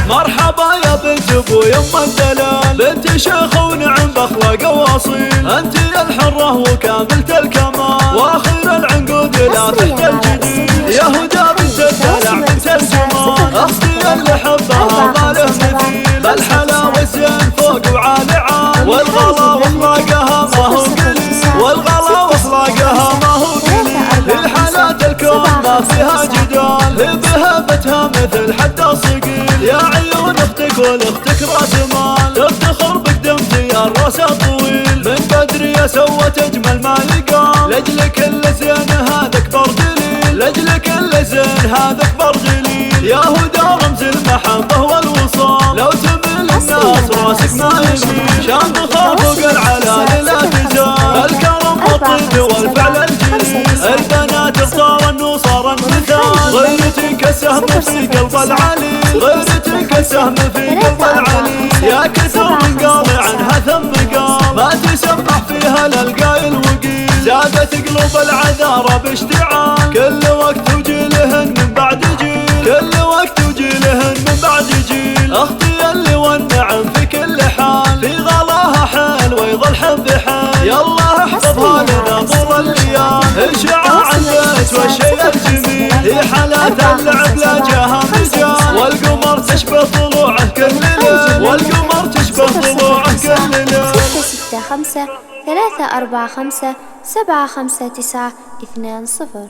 مرحبا يا بنت ابوي ام الدلال، بنت شيخ ونعم باخلاق واصيل، انت يا الحره وكاملة الكمال، واخر العنقود لا تحت الجديد، يا هدى بنت الدلع بنت الجمال، اختي اللي حبها ما له مثيل، بالحلا والزين فوق وعالي عال، والغلا واخلاقها ما هو قليل، والغلا واخلاقها ما هو قليل، الحالات الكون ما فيها جدال، بهبتها مثل حتى الصقيل، يا عيون اختك والاختك راس مال، تفتخر بقدمت يا الراس الطويل، من بدري سوت اجمل ما يقال، لاجلك اللزين هذا اكبر دليل، لاجلك اللزين هذا اكبر دليل، يا هدى رمز المحبه والوصال، لو تمل الناس راسك ما يميل، شامخه فوق العلالي لا تزال، الكرم والطيب والفعل الجليل، البنات اختار انه صار المثال، غيرتك السهم في قلب العلي، غيرتك السهم في قلب العلي، يا كثر من قال عنها ثم قال، ما تسمح فيها للقايل وقيل، زادت قلوب العذارى باشتعال، كل وقت وجيلهن من بعد جيل، كل وقت وجيلهن من بعد جيل، اختي اللي والنعم في كل حال، في غلاها حال ويظل حب حال، يالله احفظها لنا طول الايام، اشعاع البيت والشيء الجميل، هي حالات اللعب لا جاها مجال، والقمر تشبه طلوعه كل ليل، والقمر تشبه طلوعه كل ليل. 665 345 759 20.